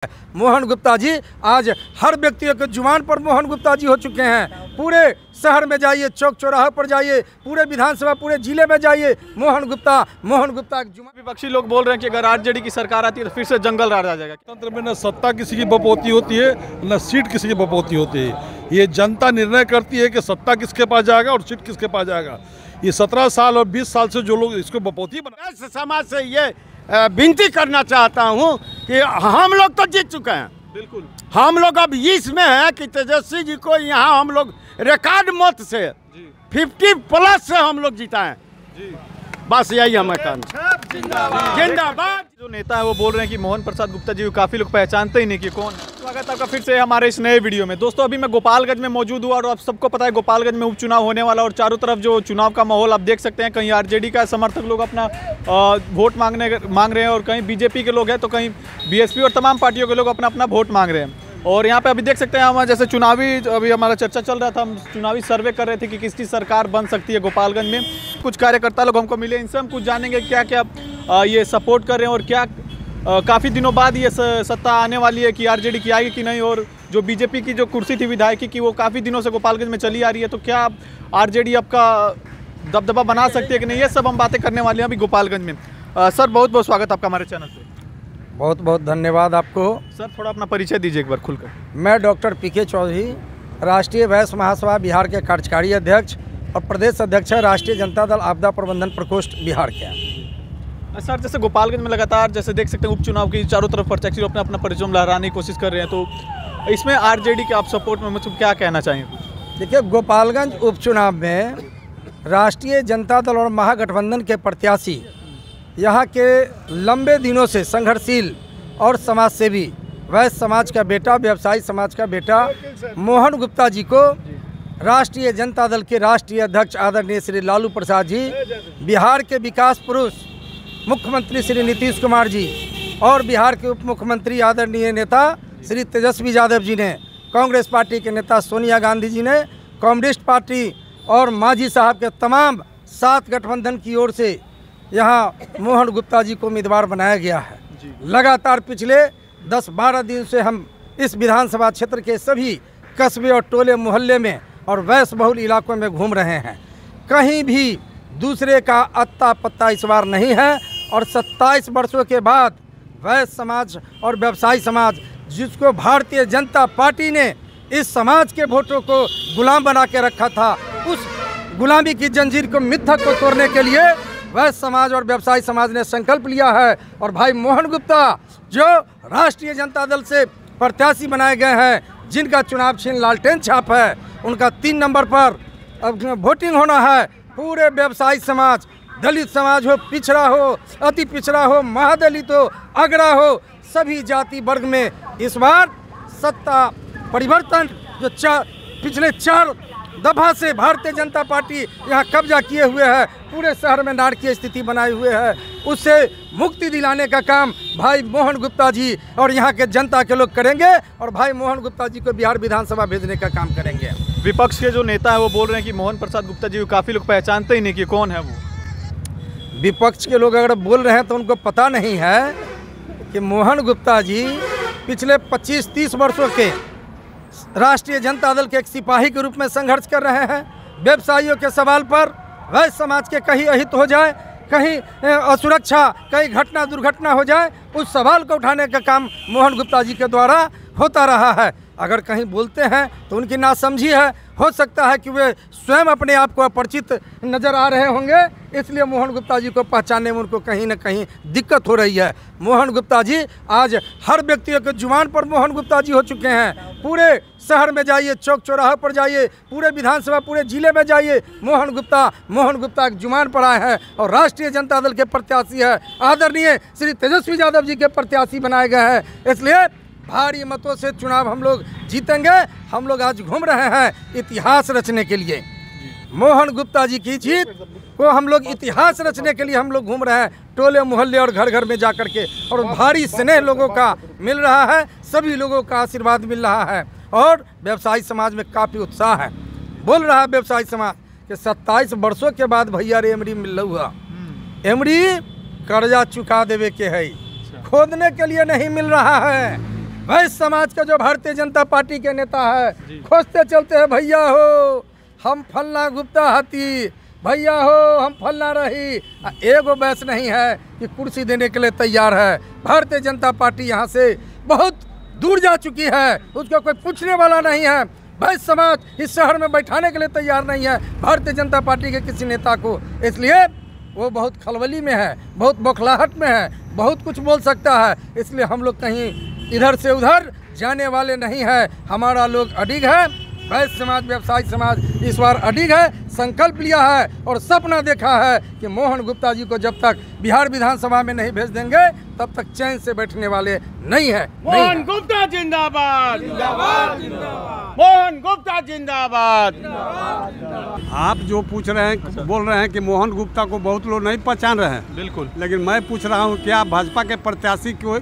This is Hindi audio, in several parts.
मोहन गुप्ता जी आज हर व्यक्ति के जुबान पर मोहन गुप्ता जी हो चुके हैं। पूरे शहर में जाइए, चौक चौराहे पर जाइए, पूरे विधानसभा पूरे जिले में जाइए, मोहन गुप्ता विपक्षी लोग बोल रहे हैं कि अगर आरजेडी की सरकार आती है तो फिर से जंगल राज आ जाएगा। तंत्र में न सत्ता किसी की बपौती होती है, न सीट किसी की बपौती होती है। ये जनता निर्णय करती है कि सत्ता किसके पास जाएगा और सीट किसके पास जाएगा। ये 17 साल और 20 साल से जो लोग इसको बपौती बना, समाज से ये विनती करना चाहता हूँ कि हम लोग तो जीत चुके हैं। बिल्कुल, हम लोग अब इसमें है कि तेजस्वी जी को यहाँ हम लोग रिकॉर्ड मत से 50+ से हम लोग जीता है जी। बस यही हमें कहना। जिंदाबाद। जो नेता है वो बोल रहे हैं कि मोहन प्रसाद गुप्ता जी को काफी लोग पहचानते ही नहीं कि कौन। स्वागत है आपका फिर से हमारे इस नए वीडियो में। दोस्तों अभी मैं गोपालगंज में मौजूद हुआ और आप सबको पता है गोपालगंज में उपचुनाव होने वाला और चारों तरफ जो चुनाव का माहौल आप देख सकते हैं। कहीं आरजेडी का समर्थक लोग अपना वोट मांग रहे हैं और कहीं बीजेपी के लोग हैं तो कहीं बीएसपी और तमाम पार्टियों के लोग अपना अपना वोट मांग रहे हैं। और यहाँ पे अभी देख सकते हैं हम जैसे चुनावी अभी हमारा चर्चा चल रहा था, हम चुनावी सर्वे कर रहे थे कि किसकी सरकार बन सकती है गोपालगंज में। कुछ कार्यकर्ता लोग हमको मिले, इनसे हम कुछ जानेंगे क्या क्या ये सपोर्ट कर रहे हैं और क्या काफ़ी दिनों बाद ये सत्ता आने वाली है कि आरजेडी की आएगी कि नहीं। और जो बीजेपी की जो कुर्सी थी विधायकी की वो काफ़ी दिनों से गोपालगंज में चली आ रही है, तो क्या आरजेडी आपका दबदबा बना सकती है कि नहीं, ये सब हम बातें करने वाले हैं अभी गोपालगंज में। सर बहुत बहुत स्वागत आपका हमारे चैनल पर। बहुत बहुत धन्यवाद आपको। सर थोड़ा अपना परिचय दीजिए एक बार खुलकर। मैं डॉक्टर पीके चौधरी, राष्ट्रीय वैश्य महासभा बिहार के कार्यकारी अध्यक्ष और प्रदेश अध्यक्ष है राष्ट्रीय जनता दल आपदा प्रबंधन प्रकोष्ठ बिहार के। सर जैसे गोपालगंज में लगातार जैसे देख सकते हैं उपचुनाव की चारों तरफ प्रत्याशी अपना अपना परिचय लहराने की कोशिश कर रहे हैं, तो इसमें आरजेडी के आप सपोर्ट में मतलब क्या कहना चाहेंगे? देखिए, गोपालगंज उपचुनाव में राष्ट्रीय जनता दल और महागठबंधन के प्रत्याशी यहाँ के लंबे दिनों से संघर्षशील और समाजसेवी वैश्य समाज का बेटा, व्यवसायी समाज का बेटा मोहन गुप्ता जी को राष्ट्रीय जनता दल के राष्ट्रीय अध्यक्ष आदरणीय श्री लालू प्रसाद जी, बिहार के विकास पुरुष मुख्यमंत्री श्री नीतीश कुमार जी और बिहार के उप मुख्यमंत्री आदरणीय नेता श्री तेजस्वी यादव जी ने, कांग्रेस पार्टी के नेता सोनिया गांधी जी ने, कम्युनिस्ट पार्टी और मांझी साहब के तमाम 7 गठबंधन की ओर से यहाँ मोहन गुप्ता जी को उम्मीदवार बनाया गया है। लगातार पिछले 10-12 दिन से हम इस विधानसभा क्षेत्र के सभी कस्बे और टोले मोहल्ले में और वैश्य बहुल इलाकों में घूम रहे हैं। कहीं भी दूसरे का अत्ता पत्ता इस बार नहीं है और 27 वर्षों के बाद वैश्य समाज और व्यवसायी समाज, जिसको भारतीय जनता पार्टी ने इस समाज के वोटों को गुलाम बना के रखा था, उस गुलामी की जंजीर को, मिथक को तोड़ने के लिए वैश्य समाज और व्यवसायी समाज ने संकल्प लिया है। और भाई मोहन गुप्ता जो राष्ट्रीय जनता दल से प्रत्याशी बनाए गए हैं, जिनका चुनाव चिन्ह लालटेन छाप है, उनका 3 नंबर पर अब वोटिंग होना है। पूरे व्यवसायी समाज, दलित समाज हो, पिछड़ा हो, अति पिछड़ा हो, महादलित हो, अगड़ा हो, सभी जाति वर्ग में इस बार सत्ता परिवर्तन जो पिछले 4 दफा से भारतीय जनता पार्टी यहाँ कब्जा किए हुए है, पूरे शहर में नारकीय स्थिति बनाए हुए है, उससे मुक्ति दिलाने का काम भाई मोहन गुप्ता जी और यहाँ के जनता के लोग करेंगे और भाई मोहन गुप्ता जी को बिहार विधानसभा भेजने का काम करेंगे। विपक्ष के जो नेता है वो बोल रहे हैं कि मोहन प्रसाद गुप्ता जी को काफ़ी लोग पहचानते ही नहीं कि कौन है वो। विपक्ष के लोग अगर बोल रहे हैं तो उनको पता नहीं है कि मोहन गुप्ता जी पिछले 25-30 वर्षों के राष्ट्रीय जनता दल के एक सिपाही के रूप में संघर्ष कर रहे हैं। व्यवसायियों के सवाल पर, वैश्य समाज के कहीं अहित हो जाए, कहीं असुरक्षा, कहीं घटना दुर्घटना हो जाए, उस सवाल को उठाने का काम मोहन गुप्ता जी के द्वारा होता रहा है। अगर कहीं बोलते हैं तो उनकी नासमझी है, हो सकता है कि वे स्वयं अपने आप को अपरिचित नज़र आ रहे होंगे, इसलिए मोहन गुप्ता जी को पहचानने में उनको कहीं ना कहीं दिक्कत हो रही है। मोहन गुप्ता जी आज हर व्यक्ति के जुबान पर मोहन गुप्ता जी हो चुके हैं। पूरे शहर में जाइए, चौक चौराहे पर जाइए, पूरे विधानसभा पूरे जिले में जाइए, मोहन गुप्ता एक जुबान पर आए हैं और राष्ट्रीय जनता दल के प्रत्याशी है, आदरणीय श्री तेजस्वी यादव जी के प्रत्याशी बनाए गए हैं। इसलिए भारी मतों से चुनाव हम लोग जीतेंगे। हम लोग आज घूम रहे हैं इतिहास रचने के लिए। मोहन गुप्ता जी की जीत को हम लोग इतिहास रचने के लिए हम लोग घूम रहे हैं, टोले मोहल्ले और घर घर में जा कर के, और भारी स्नेह लोगों का मिल रहा है, सभी लोगों का आशीर्वाद मिल रहा है और व्यवसायी समाज में काफ़ी उत्साह है। बोल रहा है व्यवसायी समाज कि 27 वर्षों के बाद भैया रे एमरी मिल हुआ, एमरी कर्जा चुका देवे के है, खोदने के लिए नहीं मिल रहा है। वैश्य समाज का जो भारतीय जनता पार्टी के नेता है, खोजते चलते हैं भैया हो हम फलना गुप्ता हाथी, भैया हो हम फलना रही। एगो वैश्य नहीं है कि कुर्सी देने के लिए तैयार है। भारतीय जनता पार्टी यहाँ से बहुत दूर जा चुकी है, उसको कोई पूछने वाला नहीं है। वैश्य समाज इस शहर में बैठाने के लिए तैयार नहीं है भारतीय जनता पार्टी के किसी नेता को, इसलिए वो बहुत खलबली में है, बहुत बौखलाहट में है, बहुत कुछ बोल सकता है। इसलिए हम लोग कहीं इधर से उधर जाने वाले नहीं है। हमारा लोग अडिग है, वैश्य समाज व्यवसायी समाज इस बार अडिग है, संकल्प लिया है और सपना देखा है कि मोहन गुप्ता जी को जब तक बिहार विधानसभा में नहीं भेज देंगे तब तक चैन से बैठने वाले नहीं है। मोहन गुप्ता जिंदाबाद, मोहन गुप्ता जिंदाबाद। आप जो पूछ रहे हैं, बोल रहे हैं कि मोहन गुप्ता को बहुत लोग नहीं पहचान रहे हैं, बिल्कुल, लेकिन मैं पूछ रहा हूँ क्या भाजपा के प्रत्याशी को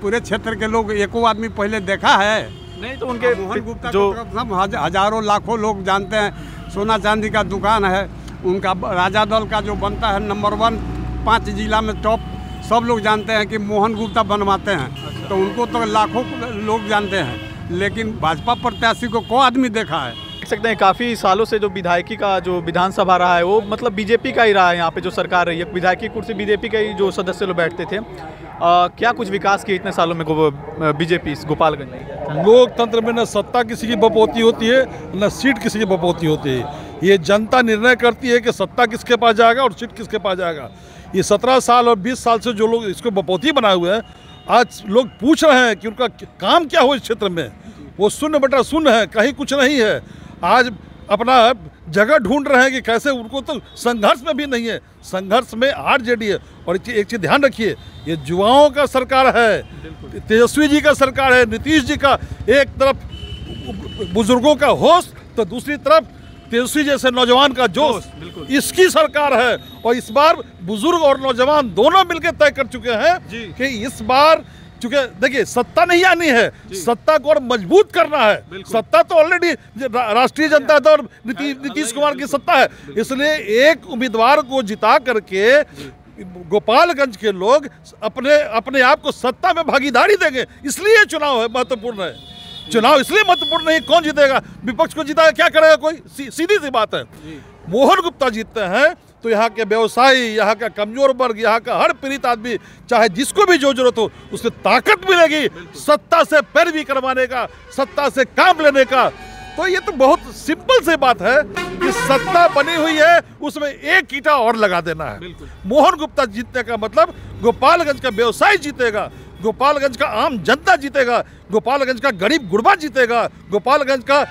पूरे क्षेत्र के लोग एको आदमी पहले देखा है? नहीं तो उनके मोहन गुप्ता जो को सब हजारों लाखों लोग जानते हैं। सोना चांदी का दुकान है उनका, राजा दल का जो बनता है नंबर 1 5 जिला में टॉप, सब लोग जानते हैं कि मोहन गुप्ता बनवाते हैं। तो उनको तो लाखों लोग जानते हैं, लेकिन भाजपा प्रत्याशी को आदमी देखा है? देख सकते हैं काफ़ी सालों से जो विधायकी का जो विधानसभा रहा है वो मतलब बीजेपी का ही रहा है। यहाँ पे जो सरकार रही है विधायकी कुर्सी बीजेपी के ही जो सदस्य लोग बैठते थे। क्या कुछ विकास किया इतने सालों में बीजेपी गोपालगंज में? लोकतंत्र में न सत्ता किसी की बपौती होती है, न सीट किसी की बपौती होती है। ये जनता निर्णय करती है कि सत्ता किसके पास जाएगा और सीट किसके पास जाएगा। ये 17 साल और 20 साल से जो लोग इसको बपौती बनाए हुए हैं, आज लोग पूछ रहे हैं कि उनका काम क्या हो इस क्षेत्र में। वो शून्य बटा शून्य है, कहीं कुछ नहीं है। आज अपना जगह ढूंढ रहे हैं कि कैसे, उनको तो संघर्ष में भी नहीं है, संघर्ष में आरजेडी है। और एक चीज़ ध्यान रखिए, ये युवाओं का सरकार है, तेजस्वी जी का सरकार है, नीतीश जी का। एक तरफ बुजुर्गों का होश तो दूसरी तरफ तेजस्वी जैसे नौजवान का जोश, इसकी सरकार है। और इस बार बुजुर्ग और नौजवान दोनों मिलकर तय कर चुके हैं कि इस बार, चूंकि देखिए सत्ता नहीं आनी है, सत्ता को और मजबूत करना है। सत्ता तो ऑलरेडी राष्ट्रीय जनता दल और नीतीश कुमार की सत्ता है, इसलिए एक उम्मीदवार को जिता करके गोपालगंज के लोग अपने आप को सत्ता में भागीदारी देंगे। इसलिए चुनाव है महत्वपूर्ण है। चुनाव इसलिए महत्वपूर्ण नहीं कौन जीतेगा, विपक्ष को जीता क्या करेगा कोई, सीधी सी बात है। मोहन गुप्ता जीतते हैं तो यहाँ के व्यवसायी, यहाँ का कमजोर वर्ग, यहाँ का हर पीड़ित आदमी, चाहे जिसको भी जो जरूरत हो, उससे ताकत मिलेगी सत्ता से पैरवी करवाने का, सत्ता से काम लेने का। तो ये तो बहुत सिंपल सी बात है कि सत्ता बनी हुई है, उसमें एक ईंटा और लगा देना है। मोहन गुप्ता जीतने का मतलब गोपालगंज का व्यवसाय जीतेगा, गोपालगंज का आम जनता जीतेगा, गोपालगंज का गरीब गुरबा जीतेगा, गोपालगंज का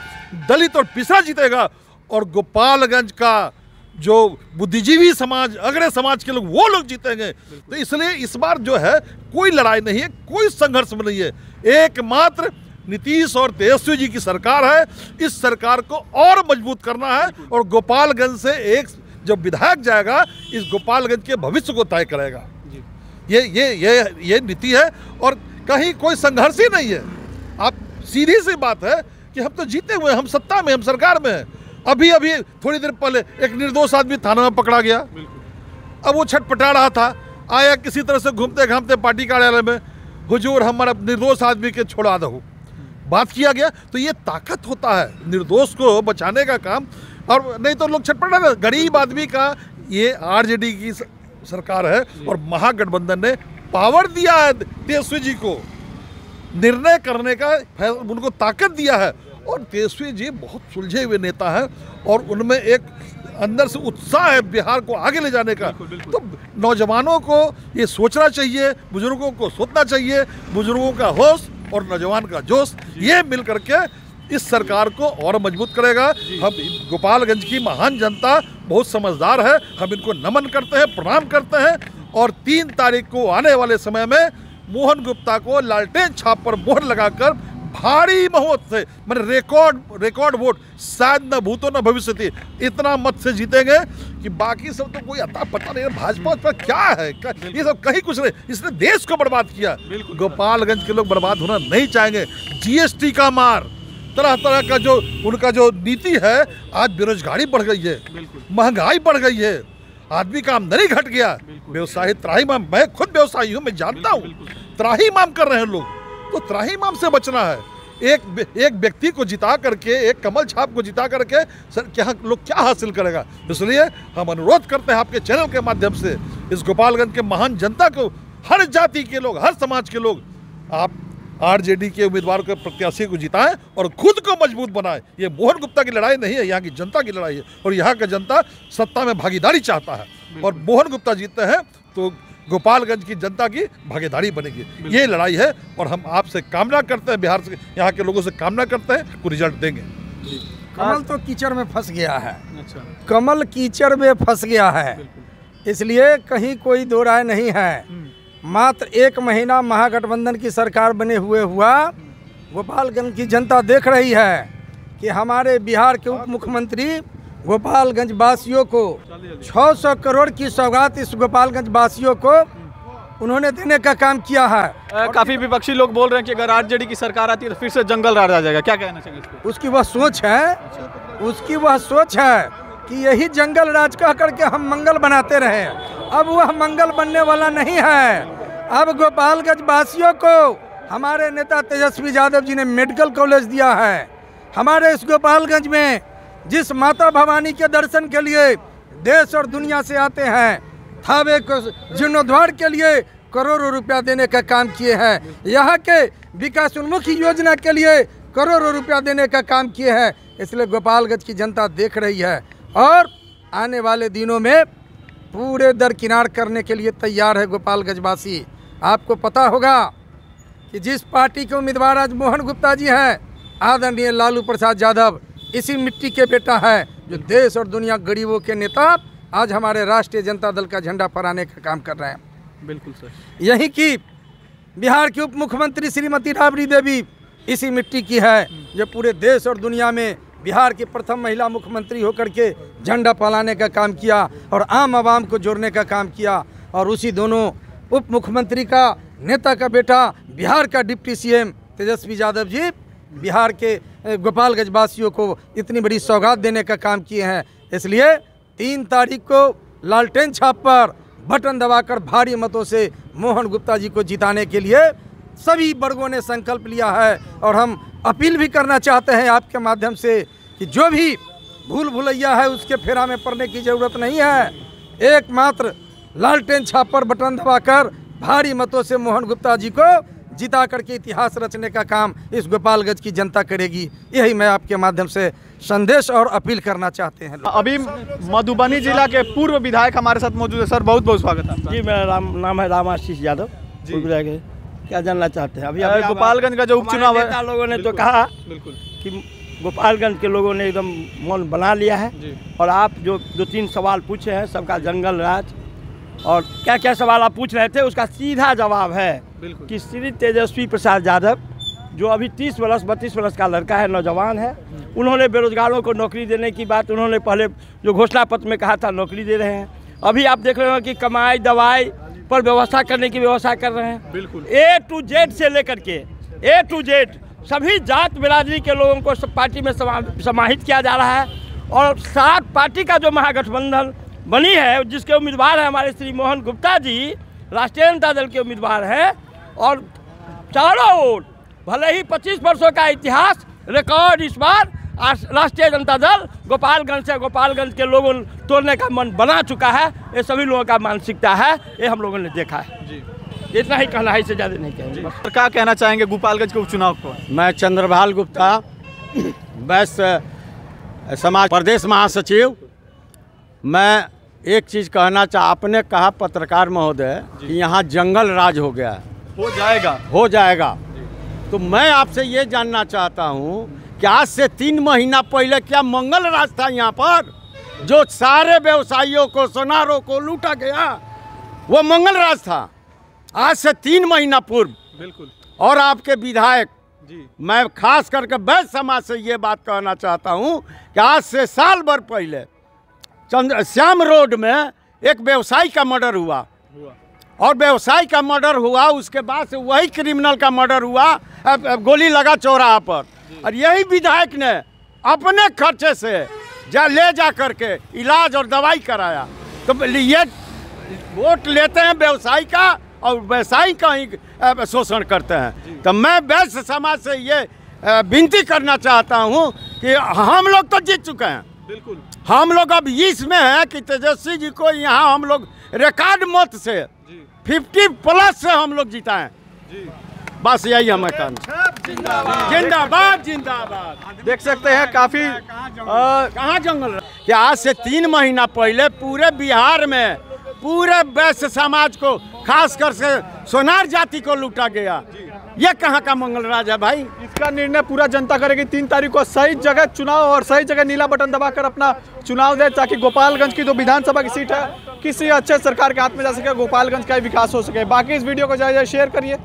दलित और पिछड़ा जीतेगा, और गोपालगंज का जो बुद्धिजीवी समाज, अग्रणी समाज के लोग, वो लोग जीतेंगे। तो इसलिए इस बार जो है कोई लड़ाई नहीं है, कोई संघर्ष में नहीं है, एकमात्र नीतीश और तेजस्वी जी की सरकार है। इस सरकार को और मजबूत करना है और गोपालगंज से एक जब विधायक जाएगा, इस गोपालगंज के भविष्य को तय करेगा। ये नीति है और कहीं कोई संघर्ष ही नहीं है। आप सीधी सी बात है कि हम तो जीते हुए, हम सत्ता में, हम सरकार में हैं। अभी थोड़ी देर पहले एक निर्दोष आदमी थाना में पकड़ा गया, अब वो छटपटा रहा था, आया किसी तरह से घूमते घामते पार्टी कार्यालय में, हुजूर हमारा निर्दोष आदमी के छोड़ा दो, बात किया गया। तो ये ताकत होता है निर्दोष को बचाने का काम, और नहीं तो लोग छटपटा रहे। गरीब आदमी का ये आरजेडी की सरकार है और महागठबंधन ने पावर दिया है तेजस्वी जी को, निर्णय करने का उनको ताकत दिया है। और तेजस्वी जी बहुत सुलझे हुए नेता हैं और उनमें एक अंदर से उत्साह है बिहार को आगे ले जाने का। तो नौजवानों को ये सोचना चाहिए, बुजुर्गों को सोचना चाहिए, बुजुर्गों का होश और नौजवान का जोश, ये मिल करके इस सरकार को और मजबूत करेगा। हम गोपालगंज की महान जनता बहुत समझदार है, हम इनको नमन करते हैं, प्रणाम करते हैं। और 3 तारीख को आने वाले समय में मोहन गुप्ता को लालटेन छाप पर मोहर लगाकर भारी मत से, मैंने रिकॉर्ड वोट, शायद न भूतो न भविष्य थी, इतना मत से जीतेंगे कि बाकी सब तो कोई अता पता नहीं है। भाजपा पर क्या है, ये सब कहीं कुछ नहीं, इसने देश को बर्बाद किया। गोपालगंज के लोग बर्बाद होना नहीं चाहेंगे। जीएसटी का मार, तरह तरह का जो उनका जो नीति है, आज बेरोजगारी बढ़ गई है, महंगाई बढ़ गई है, आदमी का आमदनी घट गया, व्यवसाय त्राही में, मैं खुद व्यवसायी हूँ, मैं जानता हूँ। त्राहिमाम कर रहे हैं लोग, तो त्राहिमाम से बचना है। एक व्यक्ति को जिता करके, एक कमल छाप को जिता करके सर क्या लोग क्या हासिल करेगा। इसलिए हम अनुरोध करते हैं आपके चैनल के माध्यम से इस गोपालगंज के महान जनता को, हर जाति के लोग, हर समाज के लोग, आप आरजेडी के उम्मीदवार के प्रत्याशी को जिताएं और खुद को मजबूत बनाएं। ये मोहन गुप्ता की लड़ाई नहीं है, यहाँ की जनता की लड़ाई है और यहाँ का जनता सत्ता में भागीदारी चाहता है और मोहन गुप्ता जीतते हैं तो गोपालगंज की जनता की भागीदारी बनेगी। ये लड़ाई है और हम आपसे कामना करते हैं, बिहार से, यहाँ के लोगों से कामना करते हैं को रिजल्ट देंगे। कमल तो कीचड़ में फंस गया है। अच्छा, कमल कीचड़ में फंस गया है, इसलिए कहीं कोई दो राय नहीं है। मात्र 1 महीना महागठबंधन की सरकार बने हुए हुआ, गोपालगंज की जनता देख रही है कि हमारे बिहार के उप मुख्यमंत्री गोपालगंज वासियों को 600 करोड़ की सौगात इस गोपालगंज वासियों को उन्होंने देने का काम किया है। काफी विपक्षी लोग बोल रहे हैं कि अगर आरजेडी की सरकार आती है तो फिर से जंगल राज आ जाएगा, क्या कहना चाहिए इस पे? उसकी वह सोच है, उसकी वह सोच है कि यही जंगल राज कह करके हम मंगल बनाते रहे। अब वह मंगल बनने वाला नहीं है। अब गोपालगंज वासियों को हमारे नेता तेजस्वी यादव जी ने मेडिकल कॉलेज दिया है। हमारे इस गोपालगंज में जिस माता भवानी के दर्शन के लिए देश और दुनिया से आते हैं, थावे को जीर्णोद्धार के लिए करोड़ों रुपया देने का काम किए हैं। यहाँ के विकास उन्मुखी योजना के लिए करोड़ों रुपया देने का काम किए हैं। इसलिए गोपालगंज की जनता देख रही है और आने वाले दिनों में पूरे दरकिनार करने के लिए तैयार है गोपालगंज वासी। आपको पता होगा कि जिस पार्टी के उम्मीदवार आज मोहन गुप्ता जी हैं, आदरणीय लालू प्रसाद यादव इसी मिट्टी के बेटा है, जो देश और दुनिया गरीबों के नेता आज हमारे राष्ट्रीय जनता दल का झंडा फहराने का काम कर रहे हैं। बिल्कुल सर। यही कि बिहार की उप मुख्यमंत्री श्रीमती राबड़ी देवी इसी मिट्टी की है, जो पूरे देश और दुनिया में बिहार की प्रथम महिला मुख्यमंत्री होकर के झंडा फहराने का काम किया और आम आवाम को जोड़ने का काम किया। और उसी दोनों उप मुख्यमंत्री का नेता का बेटा बिहार का डिप्टी सीएम तेजस्वी यादव जी बिहार के गोपालगंज वासियों को इतनी बड़ी सौगात देने का काम किए हैं। इसलिए 3 तारीख को लालटेन छाप पर बटन दबाकर भारी मतों से मोहन गुप्ता जी को जिताने के लिए सभी वर्गों ने संकल्प लिया है। और हम अपील भी करना चाहते हैं आपके माध्यम से कि जो भी भूल भुलैया है उसके फेरा में पड़ने की ज़रूरत नहीं है। एकमात्र लालटेन छाप पर बटन दबाकर भारी मतों से मोहन गुप्ता जी को जिता करके इतिहास रचने का काम इस गोपालगंज की जनता करेगी। यही मैं आपके माध्यम से संदेश और अपील करना चाहते हैं। अभी मधुबनी जिला के पूर्व विधायक हमारे साथ मौजूद है। सर बहुत बहुत स्वागत है आपका। जी, मेरा नाम है रामाशीष यादव। क्या जानना चाहते हैं? अभी गोपालगंज का जो उपचुनाव है, लोगों ने तो कहा बिल्कुल कि गोपालगंज के लोगों ने एकदम मन बना लिया है। और आप जो 2-3 सवाल पूछे हैं सबका जंगल राज और क्या क्या सवाल आप पूछ रहे थे उसका सीधा जवाब है कि श्री तेजस्वी प्रसाद यादव जो अभी 30 वर्ष 32 वर्ष का लड़का है, नौजवान है, उन्होंने बेरोजगारों को नौकरी देने की बात उन्होंने पहले जो घोषणा पत्र में कहा था नौकरी दे रहे हैं। अभी आप देख रहे हो कि कमाई दवाई पर व्यवस्था करने की व्यवस्था कर रहे हैं। बिल्कुल A to Z से लेकर के A to Z सभी जात बिरादरी के लोगों को सब पार्टी में समाहित किया जा रहा है। और 7 पार्टी का जो महागठबंधन बनी है जिसके उम्मीदवार हैं हमारे श्री मोहन गुप्ता जी, राष्ट्रीय जनता दल के उम्मीदवार हैं। और चारों ओर भले ही 25 वर्षों का इतिहास रिकॉर्ड इस बार राष्ट्रीय जनता दल गोपालगंज के लोगों तोड़ने का मन बना चुका है। ये सभी लोगों का मानसिकता है, ये हम लोगों ने देखा है। जी, इतना ही कहना है, इससे ज़्यादा नहीं कहेंगे। सर क्या कहना चाहेंगे गोपालगंज के उपचुनाव को? मैं चंद्रभाल गुप्ता, वैश्य समाज प्रदेश महासचिव। मैं एक चीज़ कहना आपने कहा पत्रकार महोदय कि यहाँ जंगल राज हो गया है, हो जाएगा। तो मैं आपसे ये जानना चाहता हूँ कि आज से 3 महीना पहले क्या मंगल राज था यहाँ पर, जो सारे व्यवसायियों को सोनारों को लूटा गया, वो मंगल राज था आज से 3 महीना पूर्व। बिल्कुल। और आपके विधायक जी, मैं खास करके वैश्य समाज से ये बात कहना चाहता हूँ कि आज से साल भर पहले श्याम रोड में एक व्यवसायी का मर्डर हुआ और व्यवसायी का मर्डर हुआ, उसके बाद से वही क्रिमिनल का मर्डर हुआ, गोली लगा चौराहा पर। और यही विधायक ने अपने खर्चे से ले जा करके इलाज और दवाई कराया। तो ये वोट लेते हैं व्यवसायी का और वैसा ही कहीं शोषण करते हैं। तो मैं वैश्य समाज से ये विनती करना चाहता हूँ कि हम लोग तो जीत चुके हैं, बिल्कुल हम लोग अब इसमें है कि तेजस्वी जी को यहाँ हम लोग रिकॉर्ड मत से 50+ से हम लोग जिताएं। बस यही हमें कहना। जिंदाबाद जिंदाबाद। देख सकते हैं काफी कहाँ जंगल कि आज से 3 महीना पहले पूरे बिहार में पूरे वैश्य समाज को खास कर से सोनार जाति को लूटा गया। ये कहाँ का मंगल राज है भाई? इसका निर्णय पूरा जनता करेगी। 3 तारीख को सही जगह चुनाव और सही जगह नीला बटन दबाकर अपना चुनाव दे, ताकि गोपालगंज की जो विधानसभा की सीट है किसी अच्छे सरकार के हाथ में जा सके, गोपालगंज का विकास हो सके। बाकी इस वीडियो को ज़्यादा शेयर करिए।